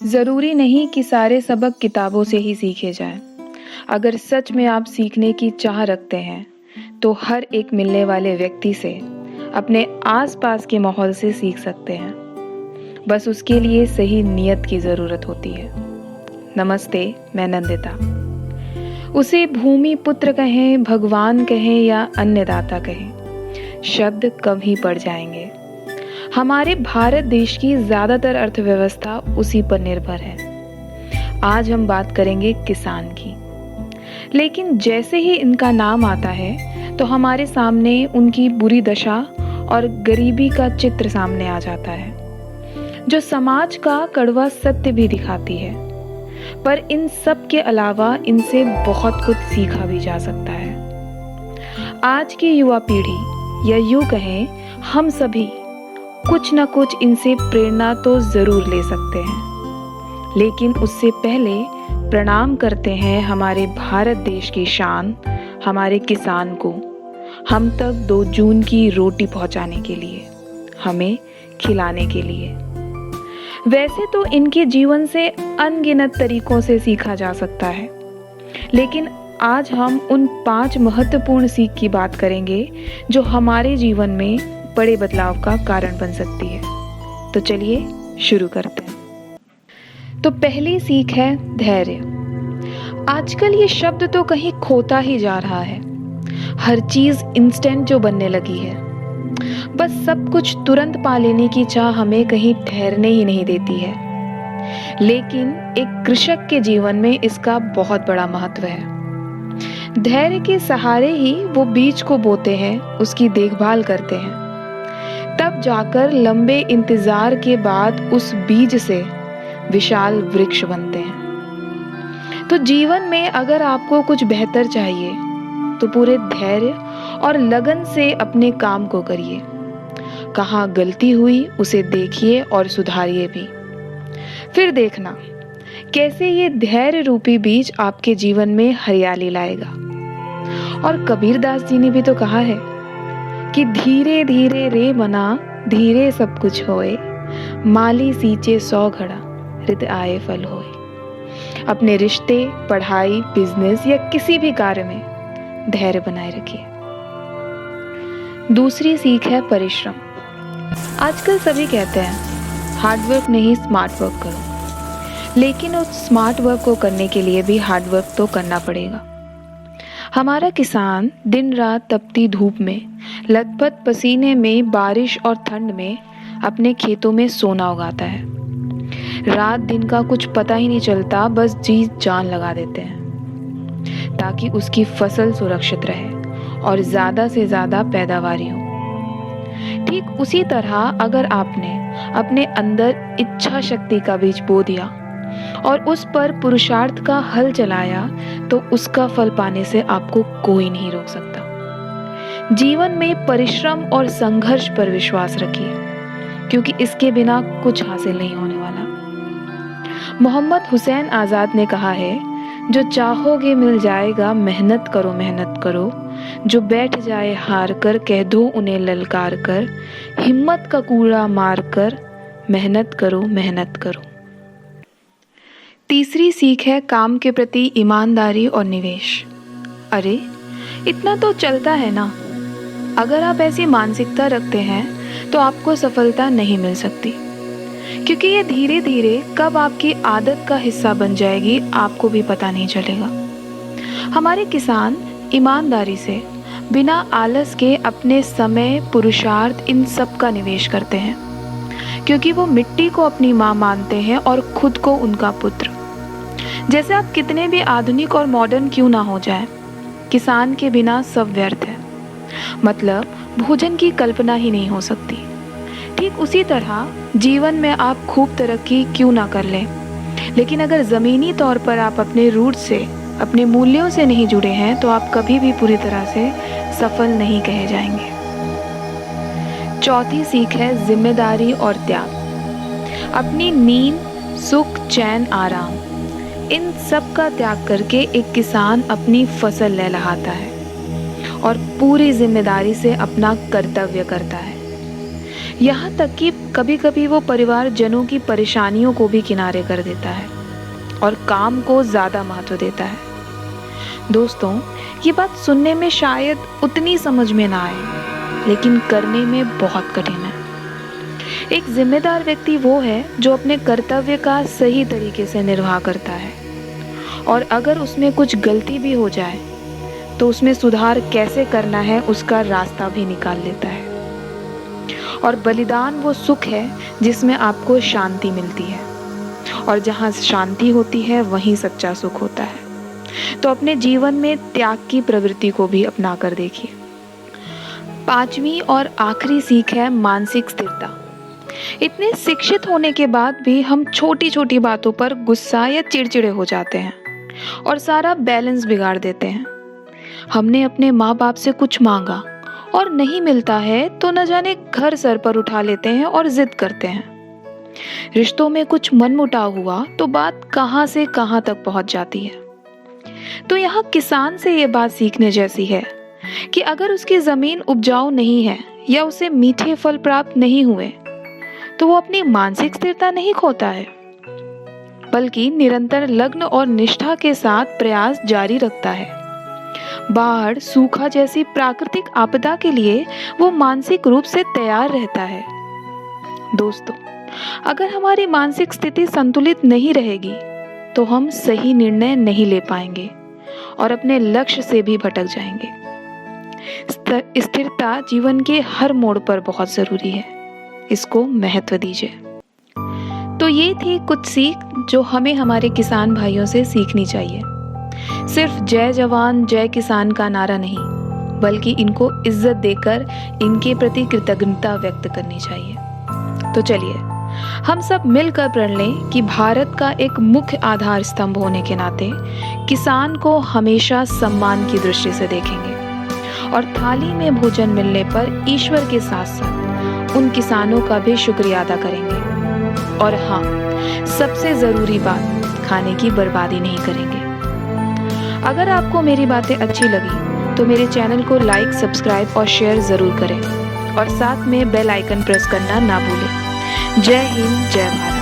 ज़रूरी नहीं कि सारे सबक किताबों से ही सीखे जाएं। अगर सच में आप सीखने की चाह रखते हैं, तो हर एक मिलने वाले व्यक्ति से, अपने आसपास के माहौल से सीख सकते हैं। बस उसके लिए सही नियत की ज़रूरत होती है। नमस्ते, मैं नंदिता। उसे भूमि पुत्र कहें, भगवान कहें या अन्नदाता कहें, शब्द कम ही पड़ जाएंगे। हमारे भारत देश की ज़्यादातर अर्थव्यवस्था उसी पर निर्भर है। आज हम बात करेंगे किसान की। लेकिन जैसे ही इनका नाम आता है, तो हमारे सामने उनकी बुरी दशा और गरीबी का चित्र सामने आ जाता है, जो समाज का कड़वा सत्य भी दिखाती है। पर इन सब के अलावा इनसे बहुत कुछ सीखा भी जा सकता है। आज की युवा पीढ़ी, या यूं कहें हम सभी, कुछ न कुछ इनसे प्रेरणा तो जरूर ले सकते हैं। लेकिन उससे पहले प्रणाम करते हैं हमारे भारत देश की शान, हमारे किसान को, हम तक 2 जून की रोटी पहुंचाने के लिए, हमें खिलाने के लिए। वैसे तो इनके जीवन से अनगिनत तरीकों से सीखा जा सकता है, लेकिन आज हम उन 5 महत्वपूर्ण सीख की बात करेंगे जो हमारे जीवन में बड़े बदलाव का कारण बन सकती है। तो चलिए शुरू करते हैं। तो पहली सीख है धैर्य। आजकल ये शब्द तो कहीं खोता ही जा रहा है। हर चीज इंस्टेंट जो बनने लगी है, बस सब कुछ तुरंत पा लेने की चाह हमें कहीं ठहरने ही नहीं देती है। लेकिन एक कृषक के जीवन में इसका बहुत बड़ा महत्व है। धैर्य के सहारे ही वो बीज को बोते हैं, उसकी देखभाल करते हैं, तब जाकर लंबे इंतजार के बाद उस बीज से विशाल वृक्ष बनते हैं। तो जीवन में अगर आपको कुछ बेहतर चाहिए, तो पूरे धैर्य और लगन से अपने काम को करिए। कहाँ गलती हुई उसे देखिए और सुधारिए भी। फिर देखना कैसे ये धैर्य रूपी बीज आपके जीवन में हरियाली लाएगा। और कबीरदास जी ने भी तो कहा है कि धीरे धीरे रे मना, धीरे सब कुछ होए, माली सींचे 100 घड़ा, रित आए फल होए। अपने रिश्ते, पढ़ाई, बिजनेस या किसी भी कार्य में धैर्य बनाए रखिए। दूसरी सीख है परिश्रम। आजकल सभी कहते हैं हार्ड वर्क नहीं, स्मार्ट वर्क करो। लेकिन उस स्मार्ट वर्क को करने के लिए भी हार्ड वर्क तो करना पड़ेगा। हमारा किसान दिन रात तपती धूप में, लथपथ पसीने में, बारिश और ठंड में अपने खेतों में सोना उगाता है। रात दिन का कुछ पता ही नहीं चलता, बस जी जान लगा देते हैं ताकि उसकी फसल सुरक्षित रहे और ज़्यादा से ज़्यादा पैदावारी हो। ठीक उसी तरह अगर आपने अपने अंदर इच्छा शक्ति का बीज बो दिया और उस पर पुरुषार्थ का हल चलाया, तो उसका फल पाने से आपको कोई नहीं रोक सकता। जीवन में परिश्रम और संघर्ष पर विश्वास रखिए, क्योंकि इसके बिना कुछ हासिल नहीं होने वाला। मोहम्मद हुसैन आज़ाद ने कहा है, जो चाहोगे मिल जाएगा, मेहनत करो मेहनत करो, जो बैठ जाए हार कर, कह दो उन्हें ललकार कर, हिम्मत का कूड़ा मार कर, मेहनत करो मेहनत करो। तीसरी सीख है काम के प्रति ईमानदारी और निवेश। अरे इतना तो चलता है ना। अगर आप ऐसी मानसिकता रखते हैं, तो आपको सफलता नहीं मिल सकती, क्योंकि ये धीरे धीरे कब आपकी आदत का हिस्सा बन जाएगी आपको भी पता नहीं चलेगा। हमारे किसान ईमानदारी से, बिना आलस के अपने समय, पुरुषार्थ, इन सब का निवेश करते हैं, क्योंकि वो मिट्टी को अपनी माँ मानते हैं और खुद को उनका पुत्र। जैसे आप कितने भी आधुनिक और मॉडर्न क्यों ना हो जाए, किसान के बिना सब व्यर्थ है। मतलब भोजन की कल्पना ही नहीं हो सकती। ठीक उसी तरह जीवन में आप खूब तरक्की क्यों ना कर लें, लेकिन अगर ज़मीनी तौर पर आप अपने रूट से, अपने मूल्यों से नहीं जुड़े हैं, तो आप कभी भी पूरी तरह से सफल नहीं कहे जाएंगे। चौथी सीख है जिम्मेदारी और त्याग। अपनी नींद, सुख, चैन, आराम, इन सब का त्याग करके एक किसान अपनी फसल लहलहाता है और पूरी जिम्मेदारी से अपना कर्तव्य करता है। यहाँ तक कि कभी-कभी वो परिवारजनों की परेशानियों को भी किनारे कर देता है और काम को ज़्यादा महत्व देता है। दोस्तों, ये बात सुनने में शायद उतनी समझ में ना आए, लेकिन करने में बहुत कठिन है। एक जिम्मेदार व्यक्ति वो है जो अपने कर्तव्य का सही तरीके से निर्वाह करता है, और अगर उसमें कुछ गलती भी हो जाए तो उसमें सुधार कैसे करना है उसका रास्ता भी निकाल लेता है। और बलिदान वो सुख है जिसमें आपको शांति मिलती है, और जहाँ शांति होती है वहीं सच्चा सुख होता है। तो अपने जीवन में त्याग की प्रवृत्ति को भी अपना कर देखिए। 5वीं और आखिरी सीख है मानसिक स्थिरता। इतने शिक्षित होने के बाद भी हम छोटी छोटी बातों पर गुस्सा या चिड़चिड़े हो जाते हैं और सारा बैलेंस बिगाड़ देते हैं। हमने अपने माँ बाप से कुछ मांगा और नहीं मिलता है तो न जाने घर सर पर उठा लेते हैं और जिद करते हैं। रिश्तों में कुछ मनमुटाव हुआ तो बात कहाँ से कहाँ तक पहुँच जाती है। तो यहाँ किसान से ये बात सीखने जैसी है कि अगर उसकी जमीन उपजाऊ नहीं है या उसे मीठे फल प्राप्त नहीं हुए तो वो अपनी मानसिक स्थिरता नहीं खोता है, बल्कि निरंतर लग्न और निष्ठा के साथ प्रयास जारी रखता है। बाढ़, सूखा जैसी प्राकृतिक आपदा के लिए वो मानसिक रूप से तैयार रहता है। दोस्तों, अगर हमारी मानसिक स्थिति संतुलित नहीं रहेगी तो हम सही निर्णय नहीं ले पाएंगे और अपने लक्ष्य से भी भटक जाएंगे। स्थिरता जीवन के हर मोड़ पर बहुत जरूरी है, इसको महत्व दीजिए। तो ये थी कुछ सीख जो हमें हमारे किसान भाइयों से सीखनी चाहिए। सिर्फ जय जवान जय किसान का नारा नहीं, बल्कि इनको इज्जत देकर इनके प्रति कृतज्ञता व्यक्त करनी चाहिए। तो चलिए हम सब मिलकर प्रण लें कि भारत का एक मुख्य आधार स्तंभ होने के नाते किसान को हमेशा सम्मान की दृष्टि से देखेंगे और थाली में भोजन मिलने पर ईश्वर के साथ साथ उन किसानों का भी शुक्रिया अदा करेंगे। और हाँ, सबसे जरूरी बात, खाने की बर्बादी नहीं करेंगे। अगर आपको मेरी बातें अच्छी लगी तो मेरे चैनल को लाइक, सब्सक्राइब और शेयर जरूर करें और साथ में बेल आइकन प्रेस करना ना भूलें। जय हिंद, जय भारत।